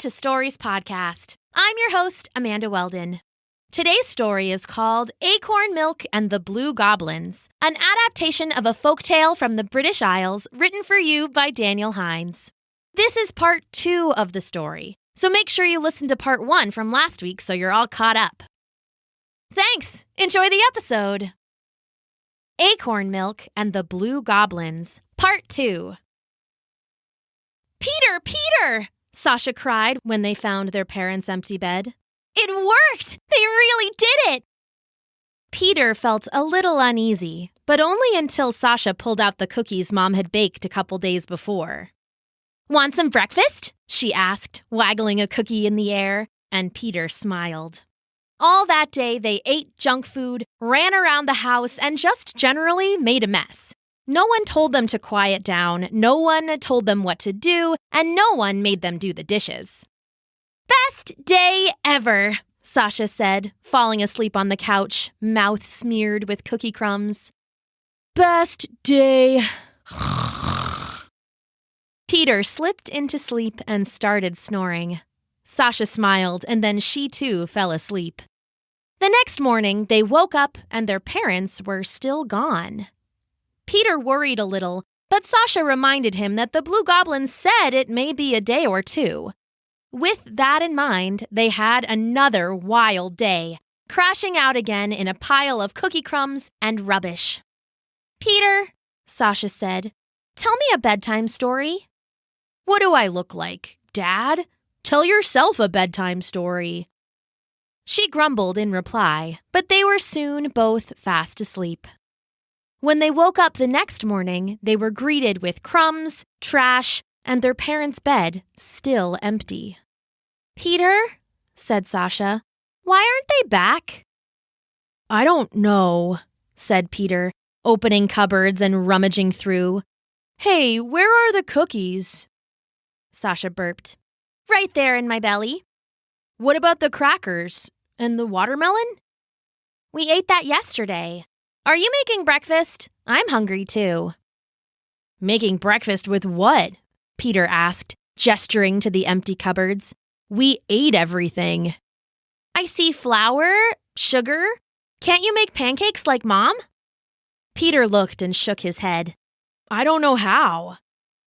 to Stories Podcast. I'm your host, Amanda Weldin. Today's story is called Acorn, Milk, and the Blue Goblins, an adaptation of a folktale from the British Isles written for you by Daniel Hinds. This is part 2 of the story, so make sure you listen to part 1 from last week so you're all caught up. Thanks! Enjoy the episode! Acorn, Milk, and the Blue Goblins, Part 2. Peter! Sasha cried when they found their parents' empty bed. It worked! They really did it! Peter felt a little uneasy, but only until Sasha pulled out the cookies Mom had baked a couple days before. Want some breakfast? She asked, waggling a cookie in the air, and Peter smiled. All that day they ate junk food, ran around the house, and just generally made a mess. No one told them to quiet down, no one told them what to do, and no one made them do the dishes. Best day ever, Sasha said, falling asleep on the couch, mouth smeared with cookie crumbs. Best day. Peter slipped into sleep and started snoring. Sasha smiled, and then she too fell asleep. The next morning, they woke up and their parents were still gone. Peter worried a little, but Sasha reminded him that the Blue Goblins said it may be a day or two. With that in mind, they had another wild day, crashing out again in a pile of cookie crumbs and rubbish. Peter, Sasha said, tell me a bedtime story. What do I look like, Dad? Tell yourself a bedtime story. She grumbled in reply, but they were soon both fast asleep. When they woke up the next morning, they were greeted with crumbs, trash, and their parents' bed still empty. Peter, said Sasha, why aren't they back? I don't know, said Peter, opening cupboards and rummaging through. Hey, where are the cookies? Sasha burped. Right there in my belly. What about the crackers? And the watermelon? We ate that yesterday. Are you making breakfast? I'm hungry too. Making breakfast with what? Peter asked, gesturing to the empty cupboards. We ate everything. I see flour, sugar. Can't you make pancakes like Mom? Peter looked and shook his head. I don't know how.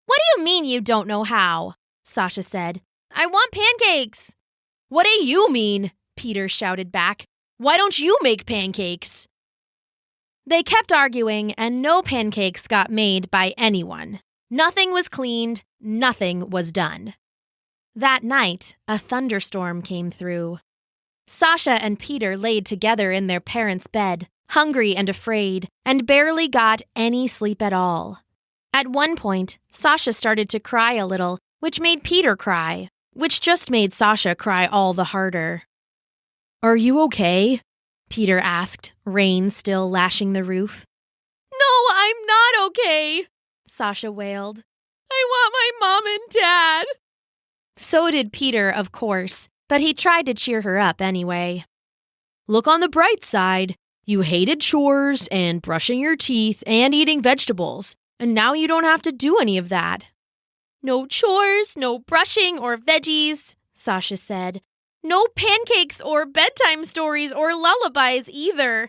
What do you mean you don't know how? Sasha said. I want pancakes. What do you mean? Peter shouted back. Why don't you make pancakes? They kept arguing, and no pancakes got made by anyone. Nothing was cleaned, nothing was done. That night, a thunderstorm came through. Sasha and Peter laid together in their parents' bed, hungry and afraid, and barely got any sleep at all. At one point, Sasha started to cry a little, which made Peter cry, which just made Sasha cry all the harder. Are you okay? Peter asked, rain still lashing the roof. No, I'm not okay, Sasha wailed. I want my mom and dad. So did Peter, of course, but he tried to cheer her up anyway. Look on the bright side. You hated chores and brushing your teeth and eating vegetables, and now you don't have to do any of that. No chores, no brushing or veggies, Sasha said. No pancakes or bedtime stories or lullabies either.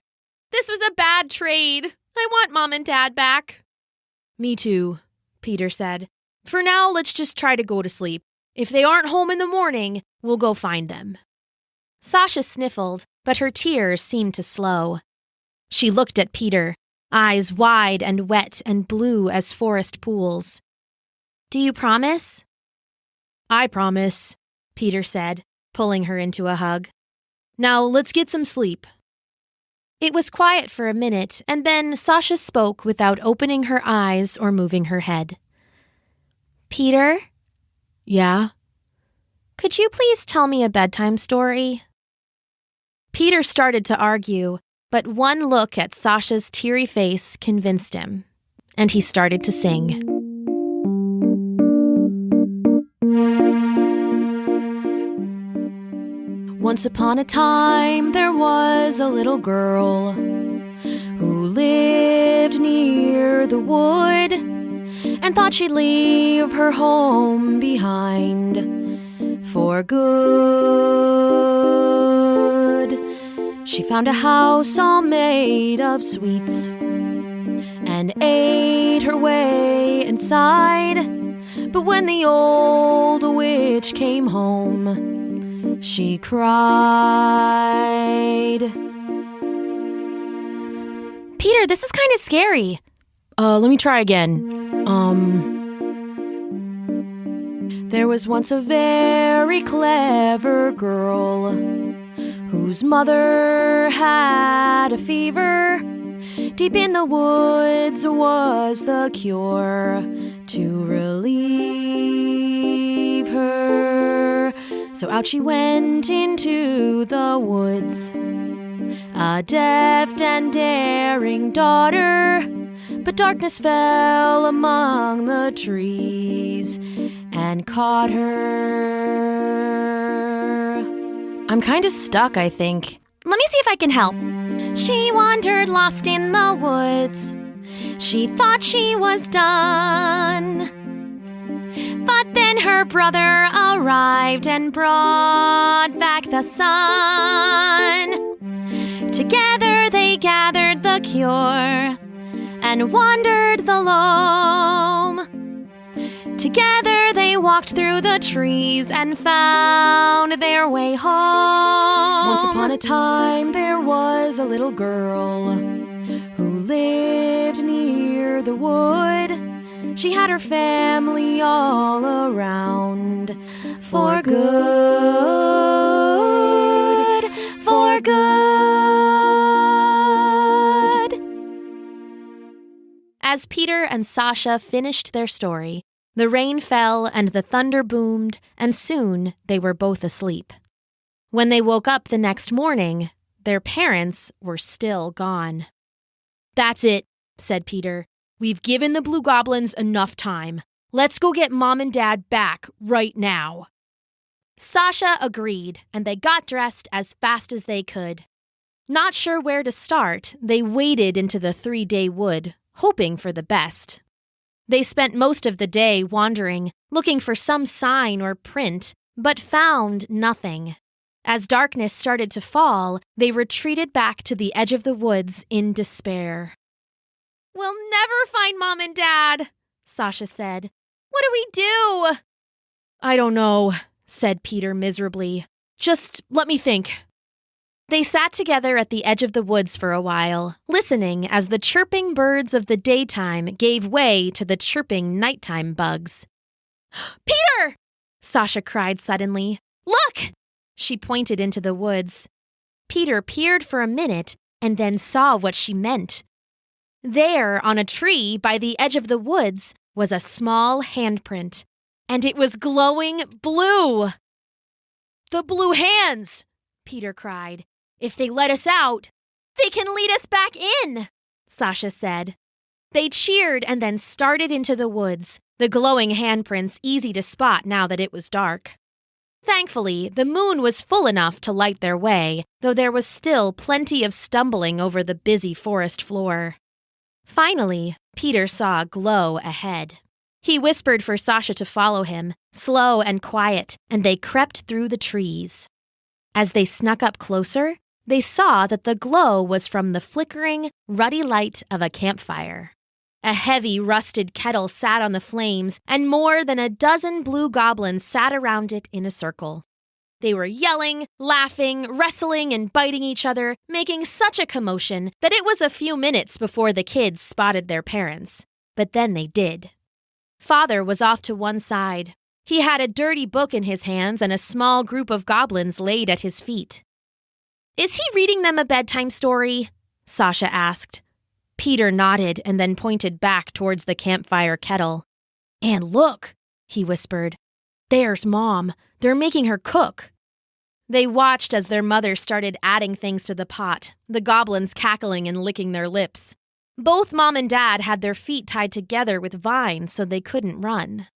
This was a bad trade. I want Mom and Dad back. Me too, Peter said. For now, let's just try to go to sleep. If they aren't home in the morning, we'll go find them. Sasha sniffled, but her tears seemed to slow. She looked at Peter, eyes wide and wet and blue as forest pools. Do you promise? I promise, Peter said, pulling her into a hug. Now let's get some sleep. It was quiet for a minute, and then Sasha spoke without opening her eyes or moving her head. Peter? Yeah? Could you please tell me a bedtime story? Peter started to argue, but one look at Sasha's teary face convinced him, and he started to sing. Once upon a time, there was a little girl who lived near the wood and thought she'd leave her home behind for good. She found a house all made of sweets and ate her way inside. But when the old witch came home, she cried. Peter, this is kind of scary. Let me try again. There was once a very clever girl whose mother had a fever. Deep in the woods was the cure to relieve her. So out she went into the woods, a deft and daring daughter. But darkness fell among the trees and caught her. I'm kind of stuck, I think. Let me see if I can help. She wandered lost in the woods. She thought she was done. But then her brother arrived and brought back the sun. Together they gathered the cure and wandered the loam. Together they walked through the trees and found their way home. Once upon a time there was a little girl who lived near the wood. She had her family all around for good, for good. As Peter and Sasha finished their story, the rain fell and the thunder boomed, and soon they were both asleep. When they woke up the next morning, their parents were still gone. "That's it," said Peter. "We've given the Blue Goblins enough time. Let's go get Mom and Dad back right now." Sasha agreed, and they got dressed as fast as they could. Not sure where to start, they waded into the 3-day wood, hoping for the best. They spent most of the day wandering, looking for some sign or print, but found nothing. As darkness started to fall, they retreated back to the edge of the woods in despair. "We'll never find Mom and Dad," Sasha said. "What do we do?" "I don't know," said Peter miserably. "Just let me think." They sat together at the edge of the woods for a while, listening as the chirping birds of the daytime gave way to the chirping nighttime bugs. "Peter!" Sasha cried suddenly. "Look!" She pointed into the woods. Peter peered for a minute and then saw what she meant. There, on a tree by the edge of the woods, was a small handprint, and it was glowing blue. "The blue hands!" Peter cried. "If they let us out, they can lead us back in," Sasha said. They cheered and then started into the woods, the glowing handprints easy to spot now that it was dark. Thankfully, the moon was full enough to light their way, though there was still plenty of stumbling over the busy forest floor. Finally, Peter saw a glow ahead. He whispered for Sasha to follow him, slow and quiet, and they crept through the trees. As they snuck up closer, they saw that the glow was from the flickering, ruddy light of a campfire. A heavy, rusted kettle sat on the flames, and more than a dozen blue goblins sat around it in a circle. They were yelling, laughing, wrestling, and biting each other, making such a commotion that it was a few minutes before the kids spotted their parents. But then they did. Father was off to one side. He had a dirty book in his hands and a small group of goblins laid at his feet. "Is he reading them a bedtime story?" Sasha asked. Peter nodded and then pointed back towards the campfire kettle. "And look," he whispered. "There's Mom. They're making her cook." They watched as their mother started adding things to the pot, the goblins cackling and licking their lips. Both Mom and Dad had their feet tied together with vines so they couldn't run.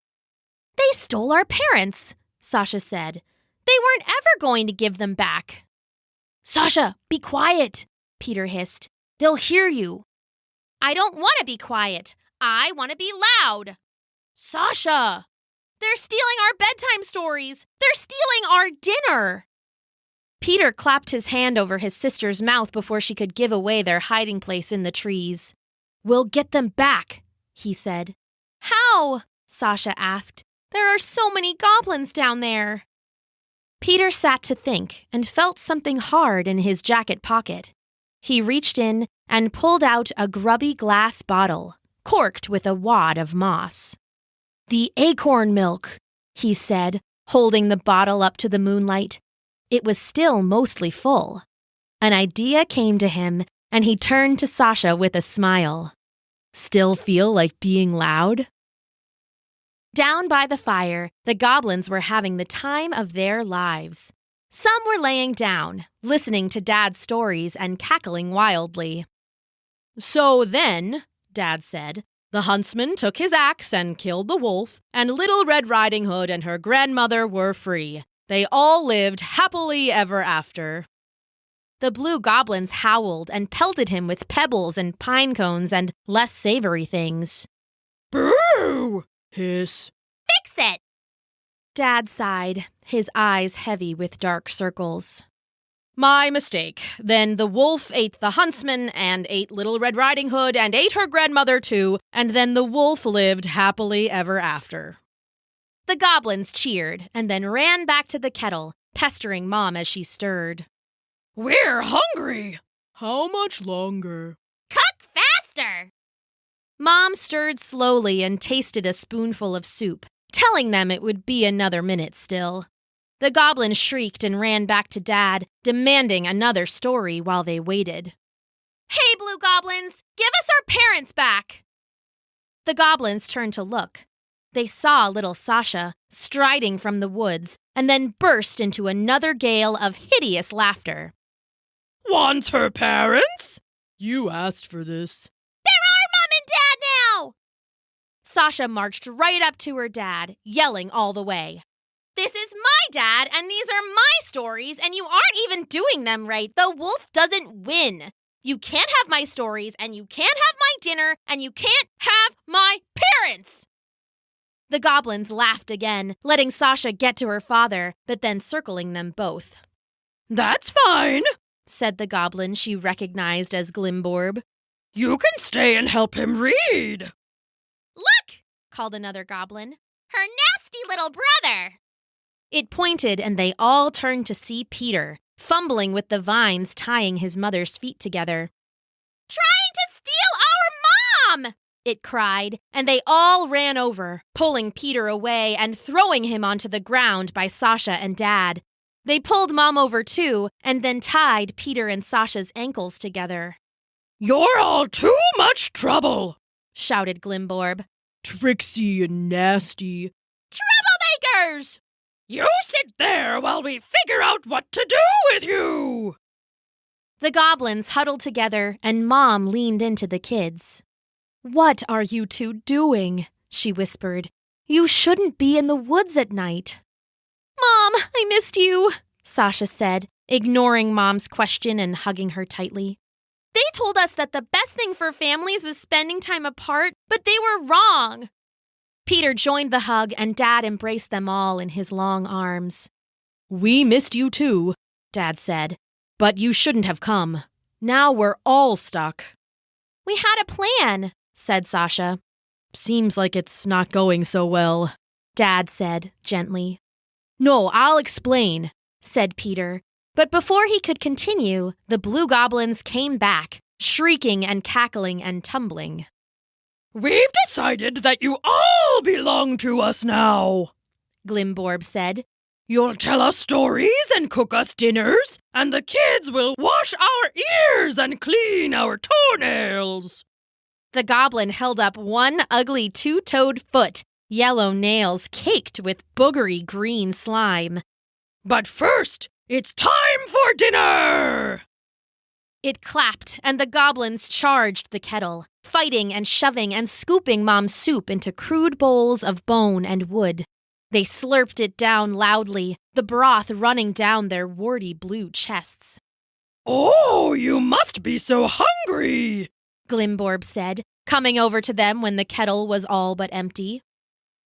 "They stole our parents," Sasha said. "They weren't ever going to give them back." "Sasha, be quiet," Peter hissed. "They'll hear you." "I don't want to be quiet. I want to be loud." "Sasha!" They're stealing our bedtime stories! They're stealing our dinner! Peter clapped his hand over his sister's mouth before she could give away their hiding place in the trees. "We'll get them back," he said. "How?" Sasha asked. "There are so many goblins down there." Peter sat to think and felt something hard in his jacket pocket. He reached in and pulled out a grubby glass bottle, corked with a wad of moss. "The acorn milk," he said, holding the bottle up to the moonlight. It was still mostly full. An idea came to him, and he turned to Sasha with a smile. "Still feel like being loud?" Down by the fire, the goblins were having the time of their lives. Some were laying down, listening to Dad's stories and cackling wildly. "So then," Dad said, "the huntsman took his axe and killed the wolf, and Little Red Riding Hood and her grandmother were free. They all lived happily ever after." The blue goblins howled and pelted him with pebbles and pine cones and less savory things. "Boo! Hiss." "Fix it!" Dad sighed, his eyes heavy with dark circles. "My mistake. Then the wolf ate the huntsman and ate Little Red Riding Hood and ate her grandmother too, and then the wolf lived happily ever after." The goblins cheered and then ran back to the kettle, pestering Mom as she stirred. "We're hungry." "How much longer?" "Cook faster!" Mom stirred slowly and tasted a spoonful of soup, telling them it would be another minute still. The goblins shrieked and ran back to Dad, demanding another story while they waited. "Hey, blue goblins, give us our parents back!" The goblins turned to look. They saw little Sasha striding from the woods and then burst into another gale of hideous laughter. "Wants her parents? You asked for this." "There are Mom and Dad now!" Sasha marched right up to her dad, yelling all the way. "This is my dad, and these are my stories, and you aren't even doing them right. The wolf doesn't win. You can't have my stories, and you can't have my dinner, and you can't have my parents!" The goblins laughed again, letting Sasha get to her father, but then circling them both. "That's fine," said the goblin she recognized as Glimborb. "You can stay and help him read." "Look!" called another goblin. "Her nasty little brother!" It pointed, and they all turned to see Peter, fumbling with the vines tying his mother's feet together. "Trying to steal our mom!" it cried, and they all ran over, pulling Peter away and throwing him onto the ground by Sasha and Dad. They pulled Mom over too, and then tied Peter and Sasha's ankles together. "You're all too much trouble," shouted Glimborb. "Tricksy and nasty." "Troublemakers!" "You sit there while we figure out what to do with you!" The goblins huddled together, and Mom leaned into the kids. "What are you two doing?" she whispered. "You shouldn't be in the woods at night." "Mom, I missed you," Sasha said, ignoring Mom's question and hugging her tightly. "They told us that the best thing for families was spending time apart, but they were wrong." Peter joined the hug, and Dad embraced them all in his long arms. "We missed you too," Dad said, "but you shouldn't have come. Now we're all stuck." "We had a plan," said Sasha. "Seems like it's not going so well," Dad said gently. "No, I'll explain," said Peter. But before he could continue, the blue goblins came back, shrieking and cackling and tumbling. "We've decided that you all belong to us now," Glimborb said. "You'll tell us stories and cook us dinners, and the kids will wash our ears and clean our toenails." The goblin held up one ugly two-toed foot, yellow nails caked with boogery green slime. "But first, it's time for dinner!" It clapped, and the goblins charged the kettle, fighting and shoving and scooping Mom's soup into crude bowls of bone and wood. They slurped it down loudly, the broth running down their warty blue chests. "Oh, you must be so hungry," Glimborb said, coming over to them when the kettle was all but empty.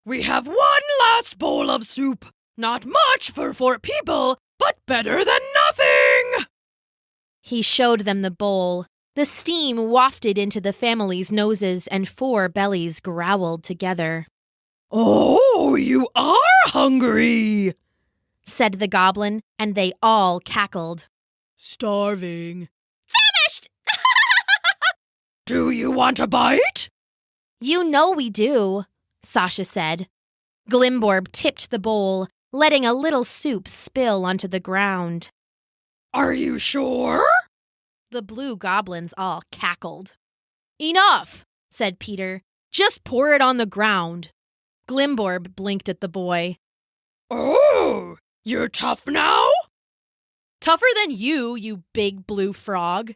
We have one last bowl of soup. Not much for 4 people, but better than nothing! He showed them the bowl. The steam wafted into the family's noses and 4 bellies growled together. Oh, you are hungry, said the goblin, and they all cackled. Starving. Famished! Do you want a bite? You know we do, Sasha said. Glimborb tipped the bowl, letting a little soup spill onto the ground. Are you sure? The blue goblins all cackled. Enough, said Peter. Just pour it on the ground. Glimborb blinked at the boy. Oh, you're tough now? Tougher than you big blue frog.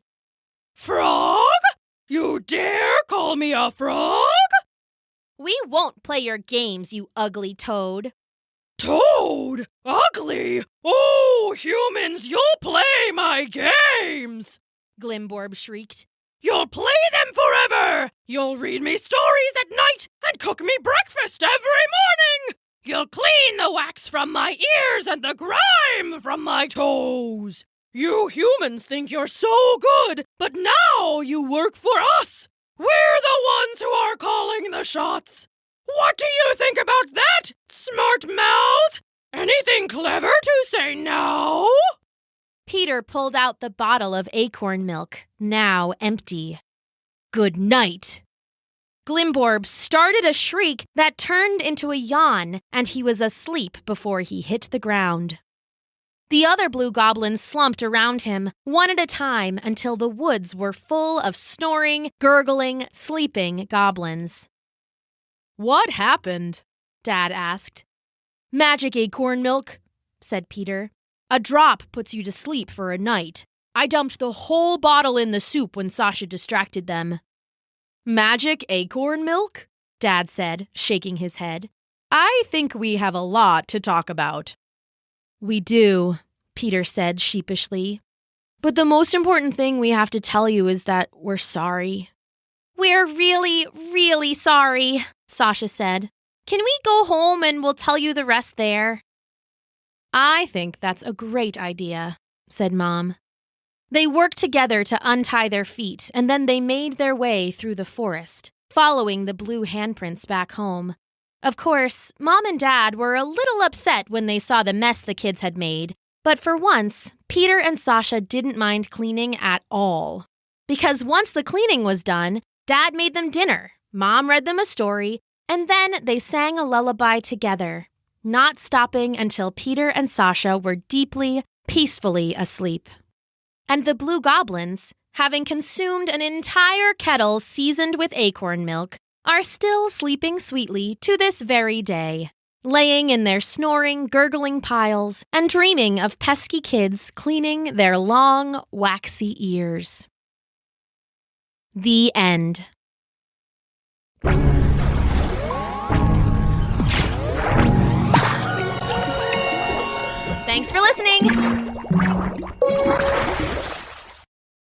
Frog? You dare call me a frog? We won't play your games, you ugly toad. Toad? Ugly? Oh, humans, you'll play my games! Glimborb shrieked. You'll play them forever! You'll read me stories at night and cook me breakfast every morning! You'll clean the wax from my ears and the grime from my toes! You humans think you're so good, but now you work for us! We're the ones who are calling the shots! What do you think about that, smart mouth? Anything clever to say now? Peter pulled out the bottle of acorn milk, now empty. Good night. Glimborb started a shriek that turned into a yawn, and he was asleep before he hit the ground. The other blue goblins slumped around him, one at a time, until the woods were full of snoring, gurgling, sleeping goblins. What happened? Dad asked. Magic acorn milk, said Peter. A drop puts you to sleep for a night. I dumped the whole bottle in the soup when Sasha distracted them. Magic acorn milk? Dad said, shaking his head. I think we have a lot to talk about. We do, Peter said sheepishly. But the most important thing we have to tell you is that we're sorry. We're really, really sorry, Sasha said. Can we go home and we'll tell you the rest there? I think that's a great idea, said Mom. They worked together to untie their feet, and then they made their way through the forest, following the blue handprints back home. Of course, Mom and Dad were a little upset when they saw the mess the kids had made, but for once, Peter and Sasha didn't mind cleaning at all. Because once the cleaning was done, Dad made them dinner, Mom read them a story, and then they sang a lullaby together, not stopping until Peter and Sasha were deeply, peacefully asleep. And the blue goblins, having consumed an entire kettle seasoned with acorn milk, are still sleeping sweetly to this very day, laying in their snoring, gurgling piles and dreaming of pesky kids cleaning their long, waxy ears. The end. Thanks for listening!